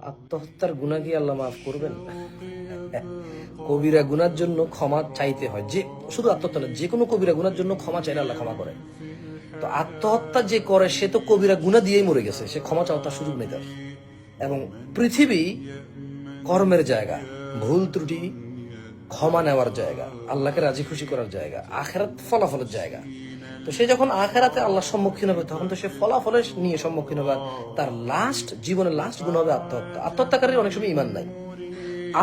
আত্মহত্যার গুনাহ কি আল্লাহ মাফ করবেন? কবিরা গুনার জন্য ক্ষমা চাইতে হয়। যে শুধু আত্মহত্যা না, যে কোনো কবিরা গুনার জন্য ক্ষমা চাইলে আল্লাহ ক্ষমা করে। তো আত্মহত্যা যে করে সে তো কবিরা গুনাহ দিয়েই মরে গেছে, সে ক্ষমা চাওয়ার তার সুযোগ নেই তার। এবং পৃথিবী কর্মের জায়গা, ভুল ত্রুটি ক্ষমা নেওয়ার জায়গা, আল্লাহকে রাজি খুশি করার জায়গা, আখেরাত ফলাফলের জায়গা। তো সে যখন আখেরাতে আল্লাহর সম্মুখীন হবে তখন তো সে ফলাফলের নিয়ে সম্মুখীন হবে। তার জীবনের লাস্ট গুণ হবে আত্মহত্যা। আত্মহত্যাকারীর অনেক সময় ইমান নাই।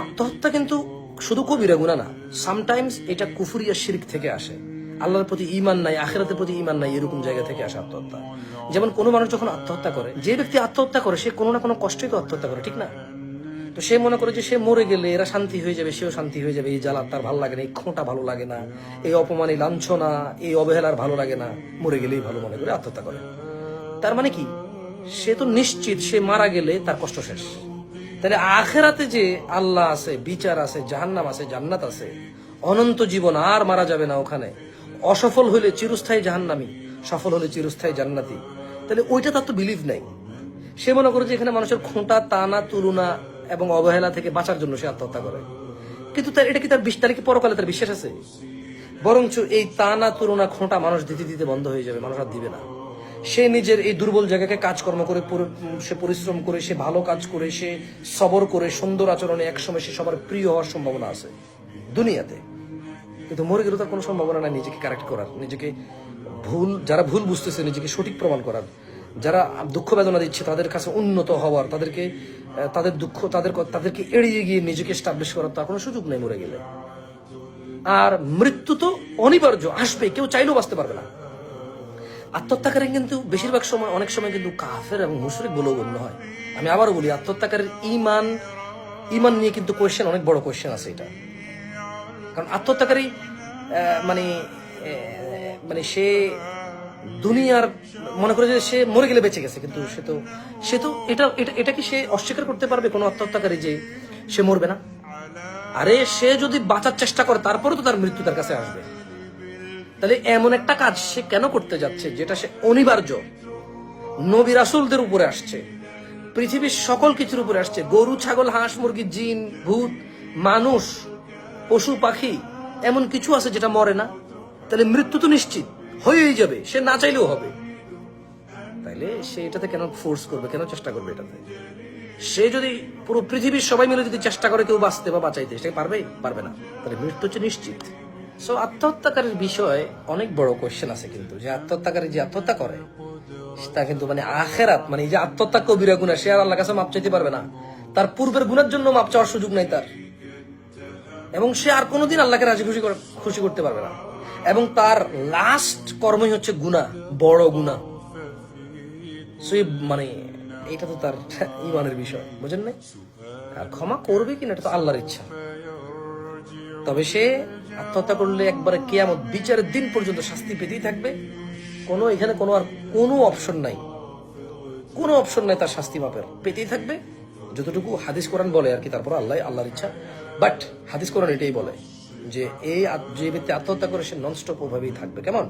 আত্মহত্যা কিন্তু শুধু কবিরা গুনাহ না, সামটাইমস এটা কুফরিয়া শিরক থেকে আসে। আল্লাহর প্রতি ঈমান নাই, আখিরাতের প্রতি ঈমান নাই, এরকম জায়গা থেকে আসে আত্মহত্যা। যেমন কোনো মানুষ যখন আত্মহত্যা করে, যে ব্যক্তি আত্মহত্যা করে সে কোনো না কোনো কষ্টই তো আত্মহত্যা করে, ঠিক না? তো সে মনে করে যে সে মরে গেলে এরা শান্তি হয়ে যাবে, সেও শান্তি হয়ে যাবে। এই জ্বালা তার ভালো লাগে না, এই খোঁটা ভালো লাগে না, এই অপমান, এই লাঞ্ছনা, এই অবহেলার ভালো লাগে না, মরে গেলেই ভালো মনে করে আত্মহত্যা করে। তার মানে কি? সে তো নিশ্চিত সে মারা গেলে তার কষ্ট শেষ। তাহলে আখেরাতে যে আল্লাহ আছে, বিচার আছে, জাহান্নাম আছে, জান্নাত আছে, অনন্ত জীবন, আর মারা যাবে না ওখানে। অসফল হইলে চিরস্থায়ী জাহান্নামী, সফল হলে চিরস্থায়ী জান্নাতি। তাহলে ওইটা তার তো বিলিভ নাই। সে মনে করে যে এখানে মানুষের খোঁটা, তানা, তুলনা এবং অবহেলা থেকে বাঁচার জন্য সে আত্মহত্যা করে। কিন্তু এটা কি তার 20 তারিখে পরকালে তার বিশ্বাস আছে? বরঞ্চ এই তানা, তুলনা, খোঁটা মানুষ দিতে দিতে বন্ধ হয়ে যাবে, মানুষ আর দিবে না। সে নিজের এই দুর্বল জায়গাকে কাজকর্ম করে, সে পরিশ্রম করে, সে ভালো কাজ করে, সে সবর করে, সুন্দর আচরণে একসময় সে সবার প্রিয় হওয়ার সম্ভাবনা আছে দুনিয়াতে। কিন্তু মরে গেলে তার কোনো সম্ভাবনা নাই নিজেকে কারেক্ট করার, নিজেকে যারা ভুল বুঝতেছে নিজেকে সঠিক প্রমাণ করার, যারা দুঃখ বেদনা দিচ্ছে তাদের কাছে উন্নত হওয়ার, তাদের দুঃখ তাদেরকে এড়িয়ে গিয়ে নিজেকে এস্টাবলিশ করার তার কোনো সুযোগ নেই মরে গেলে। আর মৃত্যু তো অনিবার্য, আসবে, কেউ চাইলেও বাঁচতে পারবে না। আত্মহত্যাকারী কিন্তু বেশিরভাগ সময়, অনেক সময় কিন্তু কাফের এবং মুশরিক বলেও গণ্য হয়। আমি আবারও বলি, আত্মহত্যাকারীর ঈমান নিয়ে কিন্তু কোয়েশ্চেন, অনেক বড় কোয়েশ্চেন আছে এটা। কারণ আত্মহত্যাকারী মানে মানে সে দুনিয়ার মনে করে যে সে মরে গেলে বেঁচে গেছে, কিন্তু সে তো এটা কি সে অস্বীকার করতে পারবে কোনো আত্মহত্যাকারী যে সে মরবে না? আরে সে যদি বাঁচার চেষ্টা করে তারপরে তো তার মৃত্যু তার কাছে আসবে। তাহলে এমন একটা কাজ সে কেন করতে যাচ্ছে যেটা সে অনিবার্য? নবী রাসূলদের উপরে আসছে, পৃথিবীর সকল কিছুর উপরে আসছে, গরু, ছাগল, হাঁস, মুরগি, জিন, ভূত, মানুষ, পশু, পাখি, এমন কিছু আছে যেটা মরে না। তাহলে মৃত্যু তো নিশ্চিত হয়েই যাবে, সে না চাইলেও হবে। তাইলে সে এটাতে কেন ফোর্স করবে, কেন চেষ্টা করবে এটাতে? সে যদি পুরো পৃথিবীর সবাই মিলে যদি চেষ্টা করে কেউ বাঁচতে বা বাঁচাইতে, সে পারবে না। তাহলে মৃত্যু হচ্ছে নিশ্চিত। সো আত্মহত্যাকারীর বিষয়ে অনেক বড় কোয়েশ্চেন আছে কিন্তু, যে আত্মহত্যাকারী যে আত্মহত্যা করে তা কিন্তু মানে আখেরাত, মানে এই যে আত্মহত্যা কবিরা গুনাহ, সে আর আল্লাহর কাছে মাপ চাইতে পারবে না। তার পূর্বের গুনার জন্য মাপ চাওয়ার সুযোগ নাই তার, এবং সে আর কোনোদিন আল্লাহকে রাজি খুশি করতে পারবে না। এবং তার লাস্ট কর্মই হচ্ছে গুনাহ, বড় গুনাহ। সো মানে এটা তো তার ঈমানের বিষয়, বুঝেন নাই? আর ক্ষমা করবে কিনা এটা তো আল্লাহর ইচ্ছা। তবে সে আত্মহত্যা করলে একবারে কিয়ামত, বিচারের দিন পর্যন্ত শাস্তি পেতেই থাকবে। এখানে কোনো অপশন নাই, কোনো অপশন নাই তার শাস্তি মাপের, পেতেই থাকবে যতটুকু হাদিস কোরআন বলে আর কি। তারপর আল্লাহর ইচ্ছা। বাট হাদিস কোরআন এটাই বলে যে যে ব্যক্তি আত্মহত্যা করে সে ননস্টপ ওভাবেই থাকবে। কেমন?